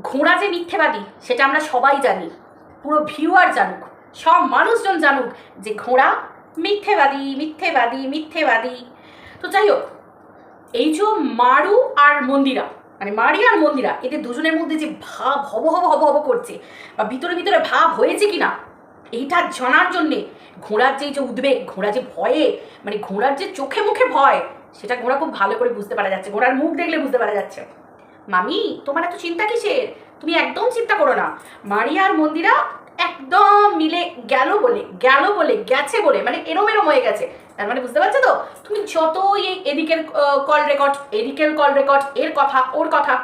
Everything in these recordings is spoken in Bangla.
ঘোড়া যে মিথ্যেবাদী সেটা আমরা সবাই জানি, পুরো ভিউয়ার জানুক, সব মানুষজন জানুক যে ঘোড়া মিথ্যেবাদী মিথ্যেবাদী মিথ্যেবাদী। তো যাই হোক, এই যে মারু আর মন্দিরা, মানে মারি আর মন্দিরা, এদের দুজনের মধ্যে যে ভাব হব হব হব হব করছে বা ভিতরে ভিতরে ভাব হয়েছে কিনা এইটা জানার জন্যে ঘোড়ার যে উদ্বেগ, ঘোড়া যে ভয়ে, মানে ঘোড়ার যে চোখে মুখে ভয়, সেটা ঘোড়া খুব ভালো করে বুঝতে পারা যাচ্ছে, ঘোড়ার মুখ দেখলে বুঝতে পারা যাচ্ছে। মামি তোমার এত চিন্তা কিসের, তুমি একদম চিন্তা করো না। মারিয়া আর মন্দিরা একদম মিলে গেল বলে গেছে বলে, মানে এরম এরম হয়ে গেছে। তার মানে বুঝতে পারছো তো, তুমি যতই এদিকের কল রেকর্ড, এদিকের কল রেকর্ড, এর কথা ওর কথা,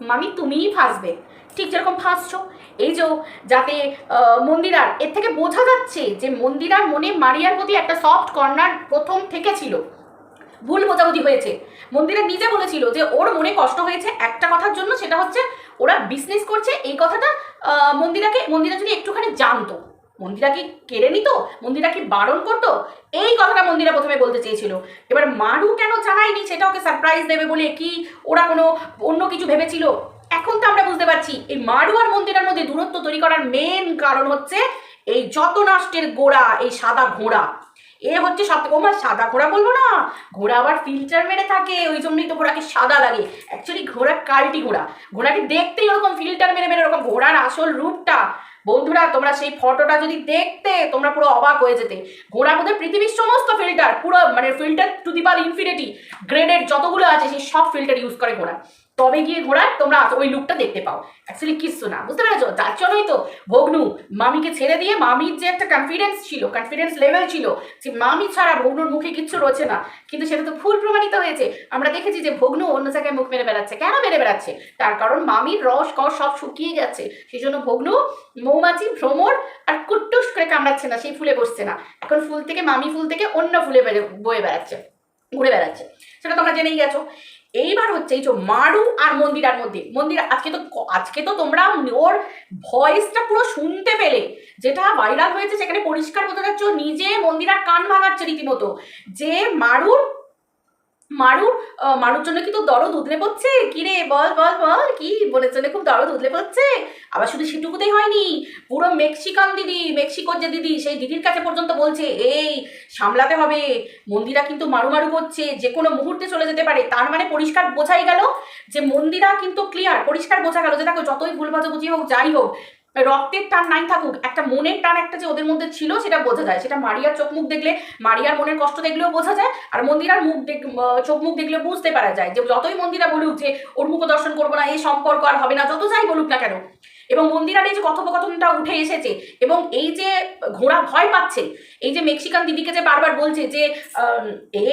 মামি তুমিই ফাঁসবে, ঠিক যেরকম ফাঁসছো। এই যে যাতে মন্দিরার, এর থেকে বোঝা যাচ্ছে যে মন্দিরার মনে মারিয়ার প্রতি একটা সফট কর্নার প্রথম থেকে ছিল, ভুল বোঝাবুঝি হয়েছে। মন্দিরা নিজে বলেছিল যে ওর মনে কষ্ট হয়েছে একটা কথার জন্য, সেটা হচ্ছে ওরা বিজনেস করছে। এই কথাটা মন্দিরা যদি একটুখানি জানতো, মন্দিরা কি কেড়ে নিত, মন্দিরা কি বারণ করতো, এই কথাটা মন্দিরা প্রথমে বলতে চেয়েছিল। এবার মারু কেন জানায়নি, সেটা ওকে সারপ্রাইজ দেবে বলে কি ওরা কোনো অন্য কিছু ভেবেছিল, এখন তো আমরা বুঝতে পারছি। এই মারু আর মন্দিরার মধ্যে দূরত্ব তৈরি করার মেন কারণ হচ্ছে এই যত নষ্টের গোড়া, এই সাদা ঘোড়া। এ হচ্ছে সব থেকে, ওমা সাদা ঘোড়া বলবো না, ঘোড়া আবার ফিল্টার মেরে থাকে, ওই জন্যই তো ঘোড়াকে সাদা লাগে। অ্যাকচুয়ালি ঘোড়া কাল্টি ঘোড়া, ঘোড়াকে দেখতেই ওরকম ফিল্টার মেরে মেরে ওরকম। ঘোড়ার আসল রূপটা বন্ধুরা তোমরা সেই ফটোটা যদি দেখতে তোমরা পুরো অবাক হয়ে যেতে। ঘোড়ার মধ্যে পৃথিবীর সমস্ত ফিল্টার, পুরো মানে filter to the power infinity গ্রেডের যতগুলো আছে সেই সব ফিল্টার ইউজ করে ঘোড়া, তবে গিয়ে ঘোড়ার তোমরা ওই লুকটা দেখতে পাও। অ্যাকচুয়ালি কিচ্ছু না, বুঝতে পেরেছো? যার জন্যই তো ভগ্নু মামিকে ছেড়ে দিয়ে, মামির যে একটা কনফিডেন্স ছিল, কনফিডেন্স লেভেল ছিল যে মামি ছাড়া ভগ্নুর মুখে কিচ্ছু রয়েছে না, কিন্তু সেটা তো ভুল প্রমাণিত হয়েছে। আমরা দেখেছি যে ভগ্নু অন্য জায়গায় মুখ মেরে বেড়াচ্ছে। কেন মেরে বেড়াচ্ছে? তার কারণ মামির রস কস সব শুকিয়ে যাচ্ছে, সেই জন্য ভগ্নু মৌমাছি ভ্রমর আর কুট্টুস করে কামড়াচ্ছে না, সেই ফুলে বসছে না, এখন ফুল থেকে মামি ফুল থেকে অন্য ফুলে বয়ে বেড়াচ্ছে, ঘুরে বেড়াচ্ছে। সেটা তোমরা জেনেই গেছো। এইবার হচ্ছে এই যে মারু আর মন্দিরার মধ্যে, মন্দিরা আজকে তো তোমরা ওর ভয়েসটা পুরো শুনতে পেলে, যেটা ভাইরাল হয়েছে সেখানে পরিষ্কার বোঝা যাচ্ছে নিজে মন্দিরার কান ভাঙাচ্ছে রীতিমতো, যে মারুর মারুর মারুর জন্য কি তো দরদ উতলে পড়ছে, কি রে বল বল বল, কি বোনের জন্য খুব দরদ উতলে পড়ছে। আবার শুধু সেটুকুতেই হয়নি, পুরো মেক্সিকান দিদি, মেক্সিকোর যে দিদি, সেই দিদির কাছে পর্যন্ত বলছে এই সামলাতে হবে, মন্দিরা কিন্তু মারু মারু করছে, যে কোনো মুহূর্তে চলে যেতে পারে। তার মানে পরিষ্কার বোঝাই গেল যে মন্দিরা কিন্তু ক্লিয়ার, পরিষ্কার বোঝা গেল যে দেখো যতই ভুল ভাজাবুঝি হোক, যাই হোক, রক্তের টান নাই থাকুক, একটা মনের টান একটা যে ওদের মধ্যে ছিল সেটা বোঝা যায়। সেটা মারিয়ার চোখ মুখ দেখলে, মারিয়ার মনের কষ্ট দেখলেও বোঝা যায়, আর মন্দিরার চোখ মুখ দেখলে বুঝতে পারা যায় যে যতই মন্দিরা বলুক যে ওর মুখ দর্শন করবো না, এই সম্পর্ক আর হবে না, যত যাই বলুক না কেন। এবং মন্দিরার এই যে কথোপকথনটা উঠে এসেছে, এবং এই যে ঘোড়া ভয় পাচ্ছে, এই যে মেক্সিকান দিদিকে যে বারবার বলছে যে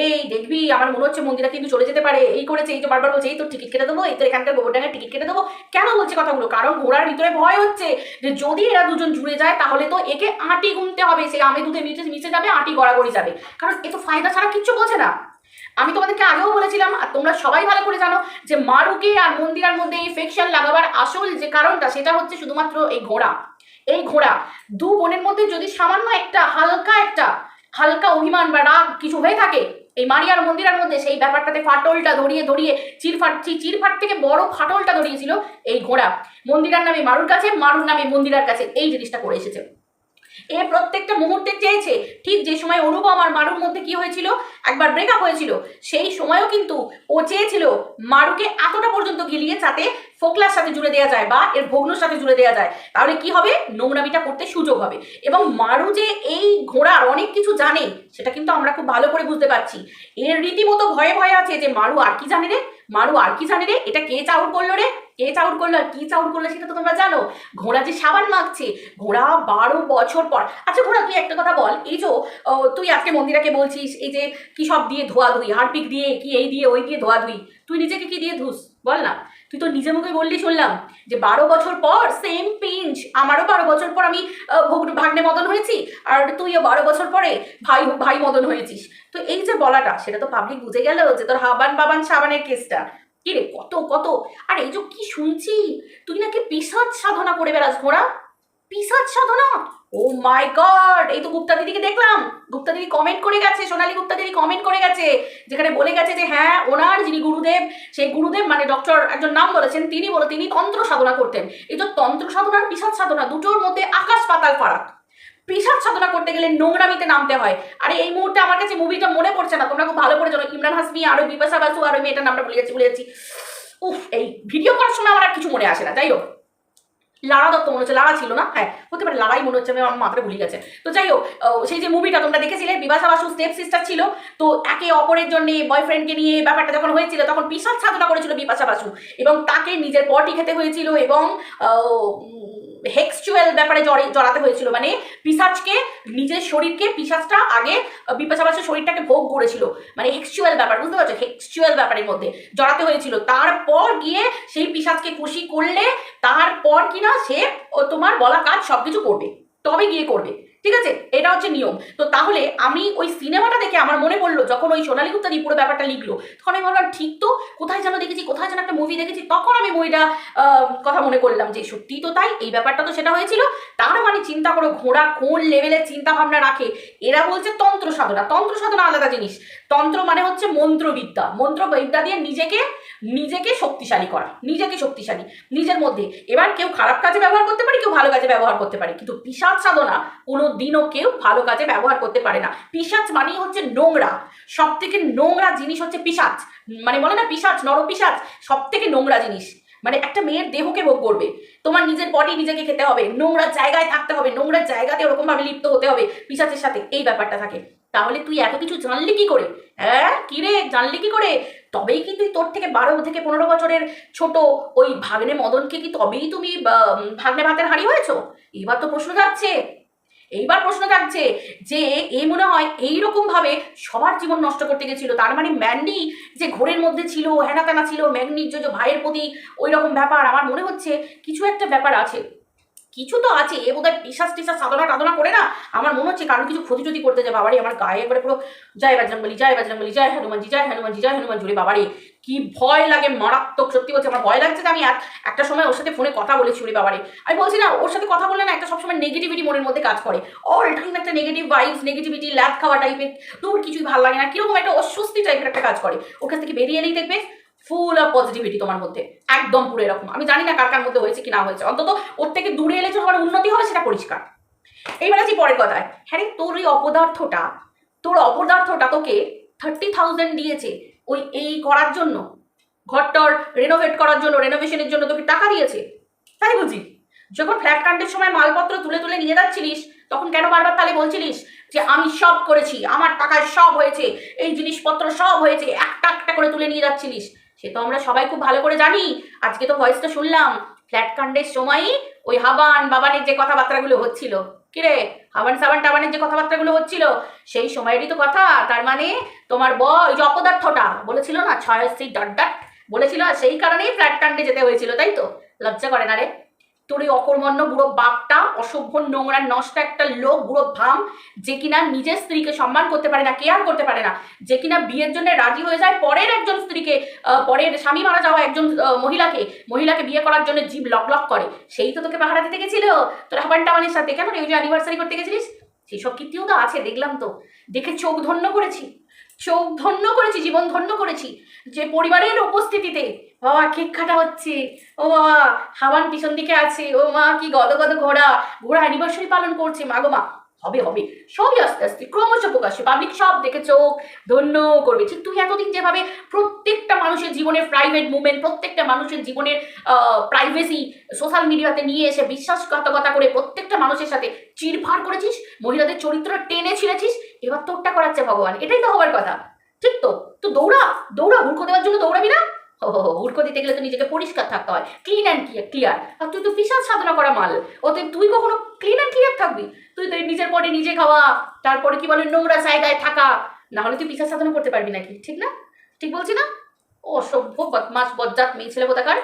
এই দেখবি আমার মনে হচ্ছে মন্দিরা কিন্তু চলে যেতে পারে, এই করেছে, এই যে বারবার বলছে এই তো টিকিট কেটে দেবো, এই তো এখানকার গোবরডাঙ্গার টিকিট কেটে দেবো। কেন বলছে কথাগুলো? কারণ ঘোড়ার ভিতরে ভয় হচ্ছে যে যদি এরা দুজন জুড়ে যায় তাহলে তো একে আঁটি গুনতে হবে, সে আমে দুধে মিশে যাবে, আঁটি গড়াগড়ি যাবে, কারণ এ তো ফায়দা ছাড়া কিচ্ছু বোঝে না। আমি তোমাদেরকে আগেও বলেছিলাম, আর তোমরা সবাই ভালো করে জানো, যে মারুকে আর মন্দিরার মধ্যে এই ফেকশন লাগাবার আসল যে কারণটা, সেটা হচ্ছে শুধুমাত্র এই ঘোড়া। এই ঘোড়া দু বোনের মধ্যে যদি সামান্য একটা হালকা অভিমান বা রাগ কিছু হয়ে থাকে এই মারি আর মন্দিরার মধ্যে, সেই ব্যাপারটাতে ফাটলটা ধরিয়ে ধরিয়ে চিরফাট থেকে বড় ফাটলটা ধরিয়েছিল এই ঘোড়া। মন্দিরার নামে মারুর কাছে, মারুর নামে মন্দিরার কাছে, এই জিনিসটা করে এসেছে। এ প্রত্যেকটা মুহূর্তে চেয়েছে, ঠিক যে সময় অনুপম আর মারুর মধ্যে কি হয়েছিল, একবার ব্রেকআপ হয়েছিল, সেই সময়ও কিন্তু ও চেয়েছিল মারুকে এতটা পর্যন্ত গিলিয়ে যাতে ফোকলার সাথে জুড়ে দেওয়া যায় বা এর ভগ্নর সাথে জুড়ে দেওয়া যায়, তাহলে কি হবে, নোংরামিটা করতে সুযোগ হবে। এবং মারু যে এই ঘোড়ার অনেক কিছু জানে সেটা কিন্তু আমরা খুব ভালো করে বুঝতে পারছি। এর রীতিমতো ভয়ে ভয়ে আছে যে মারু আর কি জানে রে, মারু আর কি জানে রে, এটা কে চাউর করলো রে, কে চাউর করলো আর কি চাউর করলো সেটা তো তোমরা জানো। ঘোড়া যে সাবান মাখছে, ঘোড়া 12 বছর পর। আচ্ছা ঘোড়া তুই একটা কথা বল, এই যে তুই আজকে মন্দিরাকে বলছিস এই যে কি সব দিয়ে ধোয়াধুই, হারপিক দিয়ে কি এই দিয়ে ওই দিয়ে ধোয়াধুই, তুই নিজেকে কি দিয়ে ধুস বল না? তুই তো নিজে মুখে বললি শুনলাম যে 12 বছর পর সেম পিঞ্চ, আমারও 12 বছর পর আমি ভাগ্নে মদন হয়েছি, আর তুইও 12 বছর পরে ভাই মদন হয়েছিস। তো এই যে বলাটা, সেটা তো পাবলিক বুঝে গেল যে তোর হাবান বাবান সাবানের কেসটা কি রে, কত কত। আর এই যে কি শুনছি, তুই নাকি পিশাচ সাধনা করে বেড়াস ঘোড়া, পিশাচ সাধনা। ও মাই গড, এই তো গুপ্তা দিদিকে দেখলাম, গুপ্তা দিদি কমেন্ট করে গেছে, সোনালী গুপ্তা দিদি কমেন্ট করে গেছে, যেখানে বলে গেছে যে হ্যাঁ ওনার যিনি গুরুদেব, সেই গুরুদেব মানে ডক্টর একজন নাম বলেছেন, তিনি তন্ত্র সাধনা করতেন। এই তো তন্ত্র সাধনার পিশাচ সাধনা দুটোর মধ্যে আকাশ পাতাল ফারাক। পিশাচ সাধনা করতে গেলে নোংরামিতে নামতে হয়। আরে এই মুহূর্তে আমার কাছে মুভিটা মনে পড়ছে না, তোমরা খুব ভালো করে জানো, ইমরান হাসমি আর ওই বিপাশা বাসু আর ওই মেয়েটার নামটা ভুলে যাচ্ছি। উফ, এই ভিডিও করার সময় আমার আর কিছু মনে আসে না। যাই হোক, লারা দত্ত মনে হচ্ছে, লারা ছিল না, হ্যাঁ হতে পারে লারাই মনে হচ্ছে, আমি আমার মাথাটা ভুলে গেছে। তো যাই হোক, সেই যে মুভিটা তোমরা দেখেছিলে, বিপাশা বাসু স্টেপ সিস্টার ছিল, তো একে অপরের জন্য বয়ফ্রেন্ডকে নিয়ে ব্যাপারটা যখন হয়েছিল তখন পিশাচ সাধনা করেছিল বিপাশা বাসু, এবং তাকে নিজের পটি খেতে হয়েছিল এবং হেক্সচুয়াল ব্যাপারে জড়াতে হয়েছিল, মানে পিশাচকে, নিজের শরীরকে, পিশাচটা আগে বিপাশা বাসুর শরীরটাকে ভোগ করেছিল, মানে হেক্সচুয়াল ব্যাপার, বুঝতে পারছো, হেক্সচুয়াল ব্যাপারের মধ্যে জড়াতে হয়েছিল। তারপর গিয়ে সেই পিশাচকে খুশি করলে তারপর কিনা সে তোমার বলা কাজ সবকিছু করবে, তবে গিয়ে করবে, ঠিক আছে, এটা হচ্ছে নিয়ম। তো তাহলে আমি ওই সিনেমাটা দেখে আমার মনে পড়লো, যখন ওই সোনালী গুপ্তা দি পুরো ব্যাপারটা লিখলো, তখন আমি ভাবলাম ঠিক তো, কোথায় যেন দেখেছি, কোথায় যেন একটা মুভি দেখেছি, তখন আমি মুভিটা কথা মনে করলাম যে সত্যি তো তাই, এই ব্যাপারটা তো সেটা হয়েছিল। তার মানে চিন্তা করো ঘোড়া কোন লেভেলের চিন্তা ভাবনা রাখে। এরা বলছে তন্ত্র সাধনা, তন্ত্র সাধনা আলাদা জিনিস। তন্ত্র মানে হচ্ছে মন্ত্রবিদ্যা, মন্ত্রবিদ্যা দিয়ে নিজেকে শক্তিশালী করা, নিজেকে শক্তিশালী নিজের মধ্যে। এবার কেউ খারাপ কাজে ব্যবহার করতে পারে, কেউ ভালো কাজে ব্যবহার করতে পারে, কিন্তু পিশাচ সাধনা কোনো দিনও কেউ ভালো কাজে ব্যবহার করতে পারে না। পিশাচ মানেই হচ্ছে নোংরা, সব থেকে নোংরা জিনিস হচ্ছে পিশাচ, মানে বলে না পিশাচ, নর পিশাচ, সব থেকে নোংরা জিনিস। মানে একটা মেয়ের দেহকে ভোগ করবে, তোমার নিজের বডি নিজেকে খেতে হবে, নোংরা জায়গায় থাকতে হবে, নোংরা জায়গাতে ওরকম ভাবে লিপ্ত হতে হবে পিশাচের সাথে, এই ব্যাপারটা থাকে। তাহলে তুই এত কিছু জানলি কি করে? হ্যাঁ কি রে, জানলি কি করে? তবেই কি তুই তোর থেকে 12 থেকে 15 বছরের ছোট ওই ভাগ্নে মদনকে কি তবেই তুমি ভাগ্নে ভাতের হাঁড়ি হয়েছো? এবার তো প্রশ্ন যাচ্ছে, এইবার প্রশ্ন থাকছে যে এই মনে হয় এইরকম ভাবে সবার জীবন নষ্ট করতে গেছিল। তার মানে ম্যান্ডি যে ঘোরের মধ্যে ছিল, হেনা তেনা ছিল, ম্যাগনির যে ভাইয়ের প্রতি ওই রকম ব্যাপার, আমার মনে হচ্ছে কিছু একটা ব্যাপার আছে, কিছু তো আছে। এ বোধহয় পিশাচ টিশাচ সাধনা টাধনা করে না, আমার মনে হচ্ছে কারণ কিছু ক্ষতি যদি করতে যায়। বাবারে আমার গায়ে একবারে পুরো জয় বজরংবলী, জয় বজরংবলী, জয় হনুমানজি, জয় হনুমানজি, জয় হনুমান জুড়ে বাবারে কি ভয় লাগে, মারাত্মক। সত্যি বলছি আমার ভয় লাগছে যে আমি একটা সময় ওর সাথে ফোনে কথা বলেছি, ওরে বাবারে আমি বলছি না, ওর সাথে কথা বললে না একটা সবসময় নেগেটিভিটি মনের মধ্যে কাজ করে, অল টাইম একটা নেগেটিভ ভাইবস, নেগেটিভিটি, ল্যাব খাওয়া টাইপের, তোর কিছুই ভালো লাগে না, কিরকম একটা অস্বস্তি টাইপের একটা কাজ করে। ওর কাছ থেকে বেরিয়ে এলেই দেখবে ফুল অফ পজিটিভিটি তোমার মধ্যে, একদম পুরো এরকম। আমি জানি না কার কার মধ্যে হয়েছে কি না হয়েছে, অন্তত ওর থেকে দূরে এলে যে তোমার উন্নতি হবে সেটা পরিষ্কার। এইবার আছি পরের কথায়। হ্যাঁ রে, তোর ওই অপদার্থটা তোকে 30,000 দিয়েছে ওই এই করার জন্য, ঘরটর রেনোভেট করার জন্য, রেনোভেশনের জন্য তোকে টাকা দিয়েছে, তাই বুঝি? যখন ফ্ল্যাট কাণ্ডের সময় মালপত্র তুলে তুলে নিয়ে যাচ্ছিলিস, তখন কেন বারবার তাহলে বলছিলিস যে আমি সব করেছি, আমার টাকায় সব হয়েছে, এই জিনিসপত্র সব হয়েছে, একটা একটা করে তুলে নিয়ে যাচ্ছিলিস? সে তো আমরা সবাই খুব ভালো করে জানি। আজকে তো ভয়েসটা শুনলাম, ফ্ল্যাট কাণ্ডের সময়ই ওই বাবানের যে কথাবার্তাগুলো হচ্ছিল, কিরে হাবান টাবানের যে কথাবার্তাগুলো হচ্ছিল সেই সময়েরই তো কথা। তার মানে তোমার ওই যে অপদার্থটা বলেছিল না 6 ডট ডট বলেছিল, আর সেই কারণেই ফ্ল্যাট কাণ্ডে যেতে হয়েছিল, তাই তো? লজ্জা করে না রে তোর ওই অকর্মণ্য বুড়ো বাপটা, অসভ্য নোংরা নষ্ট একটা লোক, বুড়ো ভাম, যে কিনা নিজের স্ত্রীকে সম্মান করতে পারে না, কেয়ার করতে পারে না, যে কিনা বিয়ের জন্য রাজি হয়ে যায় পরের একজন স্ত্রীকে, পরের স্বামী মারা যাওয়া একজন মহিলাকে বিয়ে করার জন্য জীব লক করে। সেই তো তোকে পাহারা দিতে গেছিল তোর হাবান টাবানের সাথে। কেন রে, ওই যে অ্যানিভার্সারি করতে গেছিলিস, সেসব কীর্তিও তো আছে, দেখলাম তো, দেখে চোখ ধন্য করেছি, জীবন ধন্য করেছি, যে পরিবারের উপস্থিতিতে বাবা কেক কাটা হচ্ছে, ও বাবা হাওয়ান পিছন দিকে আছে, ও মা কি গদগদ ঘোড়া অ্যানিভার্সারি পালন করছে, মা গো মা, হবে সবই আস্তে আস্তে ক্রমশ প্রকাশ্যে পাবলিক সব দেখে চোখ ধন্য করবে। ঠিক তুই এতদিন যেভাবে প্রত্যেকটা মানুষের জীবনের প্রাইভেট মুভমেন্ট, প্রত্যেকটা মানুষের জীবনের প্রাইভেসি সোশ্যাল মিডিয়াতে নিয়ে এসে বিশ্বাসঘাতকতা করে প্রত্যেকটা মানুষের সাথে চিরফাড় করেছিস, মহিলাদের চরিত্র টেনে ছিঁড়েছিস, এবার তোরটা করাচ্ছে ভগবান, এটাই তো হবার কথা। ঠিক তো, তো দৌড়া হুড়কো দেওয়ার জন্য দৌড়াবি না? হুড়কো দিতে গেলে তো নিজেকে পরিষ্কার থাকতে হয়, ক্লিন অ্যান্ড ক্লিয়ার। আর তুই তো পিশাচ সাধনা করা মাল, ওতে তুই কখনো ক্লিন অ্যান্ড ক্লিয়ার থাকবি? তুই তো নিজের পরে নিজে খাওয়া, তারপরে কি বলে নোংরা জায়গায় থাকা, না হলে তুই পিশাচ সাধনা করতে পারবি নাকি? ঠিক না? ঠিক বলছি না? অসভ্য বদমাস বজ্জাত মেয়ে ছেলে কোথাকার।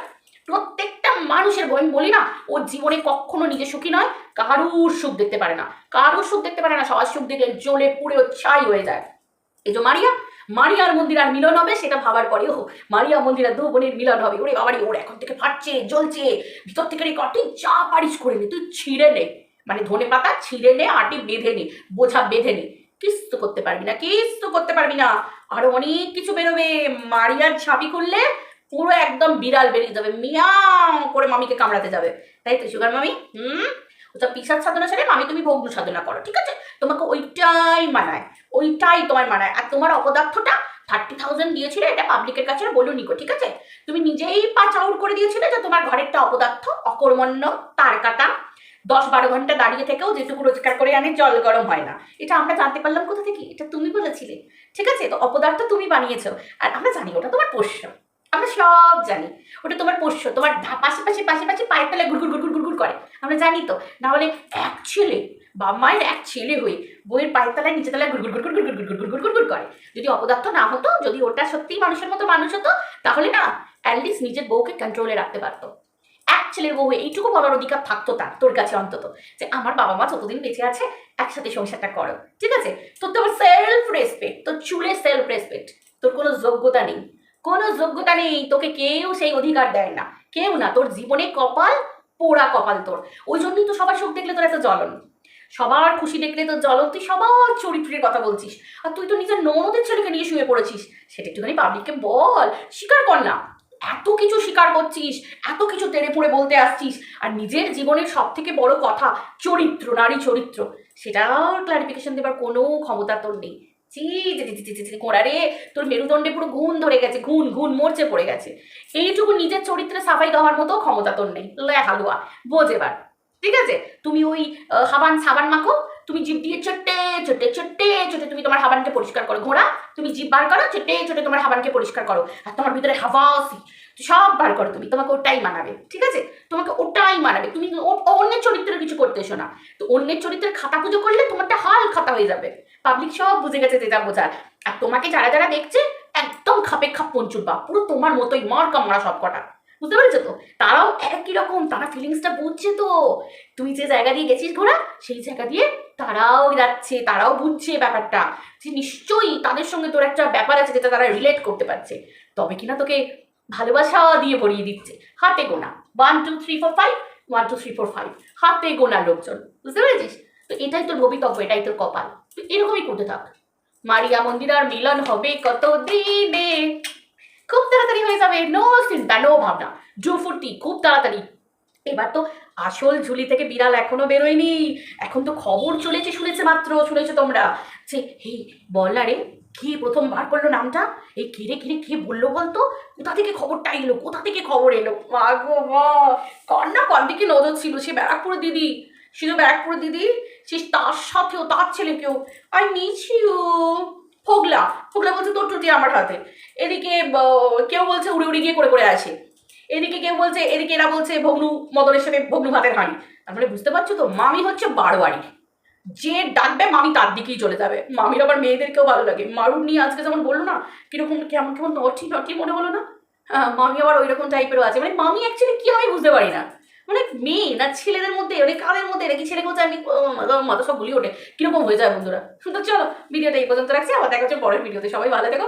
প্রত্যেকটা মানুষের আমি বলি না, ওর জীবনে কখনো নিজে সুখী নয়, কারুর সুখ দেখতে পারে না, সবার সুখ দেখলে জ্বলে পুড়ে ছাই হয়ে যায়। এই যে মারিয়ার মন্দির আর মিলন হবে সেটা ভাবার পরে, মারিয়া মন্দির আর দু বোনের মিলন হবে, ওরে বাবারি ওর এখন থেকে ফাটছে জ্বলছে ভিতর থেকে রে, তুই যা পারিস করে নে, তুই ছিঁড়ে নে, মানে ধনে পাতা ছিঁড়ে নে, আটি বেঁধে নে, বোঝা বেঁধে নে, কিচ্ছু করতে পারবি না, কিচ্ছু করতে পারবি না। আরো অনেক কিছু বেরোবে। মারিয়ার ছাবি করলে পুরো একদম বিড়াল বেরিয়ে যাবে, মিয়াও করে মামিকে কামড়াতে যাবে। তাই তো সুগার মামি? ওটা পিসার সাধনা ছেড়ে মামি তুমি ভগ্ন সাধনা করো, ঠিক আছে? তোমাকে ওইটাই মানায়, ওইটাই তোমার মানায়। আর তোমার অপদার্থটা 30,000 দিয়েছিলে, এটা পাবলিকের কাছে বলো নিকো, ঠিক আছে? তুমি নিজেই পাঁচ আউট করে দিয়েছিলে যে তোমার ঘরেরটা অপদার্থ, অকর্মণ্য, তার কাটা, 10-12 ঘন্টা দাঁড়িয়ে থেকেও যেটুকু রোজগার করে আনে জল গরম হয় না। এটা আমরা জানতে পারলাম কোথা থেকে? এটা তুমি বলেছিলে, ঠিক আছে? তো অপদার্থ তুমি বানিয়েছো, আর আমরা জানি ওটা তোমার পোষ্য, আমরা সব জানি ওটা তোমার পোষ্য, তোমার পাশাপাশি পায়ের তলায় গুড়গুড় গুড়গুড় গুড়গুড় করে, আমরা জানি তো। না হলে এক ছেলে, বাবা মায়ের এক ছেলে হয়ে বইয়ের পায়ের তলায় নিচে তলায় গুড়গুড় গুড়গুড় গুড়গুড় গুড়গুড় গুড়গুড় গুড়গুড় করে। যদি অপদার্থ না হতো, যদি ওটা সত্যিই মানুষের মতো মানুষ হতো, তাহলে না অ্যাটলিস্ট নিজের বউকে কন্ট্রোলে রাখতে পারতো। এক ছেলের বউ এইটুকু বলার অধিকার থাকতো তার, তোর কাছে অন্তত, যে আমার বাবা মা যতদিন বেঁচে আছে একসাথে সংসারটা করো, ঠিক আছে? তোর তো সেলফ রেসপেক্ট, তোর চুলে সেলফ রেসপেক্ট, তোর কোনো যোগ্যতা নেই, কোনো যোগ্যতা নেই, তোকে কেউ সেই অধিকার দেয় না, কেউ না। তোর জীবনে কপাল পোড়া কপাল তোর। ওই জন্যই তো সবার সুখ দেখলে তোর এত জ্বলন, সবার খুশি দেখলে তোর জ্বলন, তুই সবার চরিত্রের কথা বলছিস। আর তুই তো নিজের ননদের ছেলেকে নিয়ে শুয়ে পড়েছিস, সেটা একটুখানি পাবলিককে বল, স্বীকার কর না। এত কিছু স্বীকার করছিস, এত কিছু তেড়ে পুড়ে বলতে আসছিস, আর নিজের জীবনের সব থেকে বড় কথা চরিত্র, নারী চরিত্র, সেটাও ক্লারিফিকেশন দেবার কোনো ক্ষমতা তোর নেই। চি কোড়া রে, তোর মেরুদণ্ডে পুরো ঘুণ ধরে গেছে, ঘুণ ঘুণ মরচে পড়ে গেছে। এইটুকু নিজের চরিত্রে সাফাই দেওয়ার মতো ক্ষমতা তোর নেই, লে হালুয়া বোঝ এবার, ঠিক আছে? তুমি ওই সাবান মাখো, তুমি জিভ দিয়ে ছোট্টে ছোট্টে ছোট্টে ছোটে তুমি তোমার হাবানকে পরিষ্কার করো। ঘোড়া, তুমি জিভ বার করো, ছোট্টে ছোটে তোমার হাবানকে পরিষ্কার করো, আর তোমার ভিতরে হাওয়াসি সব বার করো তুমি, তোমাকে ওটাই মানাবে, ঠিক আছে? তোমাকে ওটাই মানাবে। তুমি অন্যের চরিত্রের কিছু করতে এসো না। তো অন্যের চরিত্রের খাতা পুজো করলে তোমারটা হাল খাতা হয়ে যাবে। পাবলিক সব বুঝে গেছে যেটা বোঝার। আর তোমাকে যারা যারা দেখছে একদম খাপে খাপ পঞ্চুর বাপ, পুরো তোমার মতোই মার্কা মারা সব কটা, বুঝতে পেরেছো তো? তারাও একই রকম, তারা ফিলিংসটা বুঝছে তো। তুই যে জায়গা দিয়ে গেছিস ঘোড়া, সেই জায়গা দিয়ে তারাও যাচ্ছে, তারাও বুঝছে ব্যাপারটা, যে নিশ্চয়ই তাদের সঙ্গে তোর একটা ব্যাপার আছে যেটা তারা রিলেট করতে পারছে, তবে কিনা তোকে ভালোবাসা দিয়ে ভরিয়ে দিচ্ছে। হাতে গোনা 1 2 3 4 5, 1 2 3 4 5, হাতে গোনার লোকজন, বুঝতে পেরেছিস? তো এটাই তোর ভবিতব্য, এটাই তোর কপাল, তুই এরকমই করতে থাক। মারিয়া মন্দিরার মিলন হবে কত দিনে, খুব তাড়াতাড়ি হয়ে যাবে, নো চিন্তা নো ভাবনা, জু ফুর্তি খুব তাড়াতাড়ি। এবার তো আসল ঝুলি থেকে বিড়াল এখনো বেরোয়নি, এখন তো খবর চলেছে, শুনেছো তোমরা, যে হে বল না রে, কে প্রথম বার করলো নামটা? এই কিরে কিরে কে বললো বলতো? কোথা থেকে খবরটা এলো, কোথা থেকে খবর এলো? মা গো মা, কার না কার দিকে নজর ছিল, সে ব্যারাকপুর দিদি, শুধু ব্যারাকপুর দিদি, সে তার সাথেও তার ছেলেকেও, আই মিস ইউ। ফোগলা ফোগলা বলছে তোর টুটি আমার হাতে, এদিকে কেউ বলছে উড়ে উড়ে গিয়ে করে করে আসে, এদিকে কেউ বলছে, এদিকে এরা বলছে ভগ্নু মদনের সাথে ভগ্নু ভাতের হাঁড়ি। তারপরে বুঝতে পারছো তো, মামি হচ্ছে বারোয়ারি, যে ডাকবে মামি তার দিকেই চলে যাবে। মামির আবার মেয়েদেরকেও ভালো লাগে। মারুন নিয়ে আজকে যেমন বললো না, কিরকম কেমন কেমন নটি নটি মনে হলো না? হ্যাঁ, মামি আবার ওই রকম টাইপেরও আছে। মানে মামি অ্যাকচুয়ালি কি হয় বুঝতে পারি না, মানে মেয়ে না ছেলেদের মধ্যে, মানে কাদের মধ্যে নাকি ছেলে বলছে আমি মাথা সব গুলি ওঠে, কিরকম হয়ে যায় বন্ধুরা। তো চলো ভিডিওটা এই পর্যন্ত রাখছি, আবার দেখা হচ্ছে পরের ভিডিওতে। সবাই ভালো থেকো।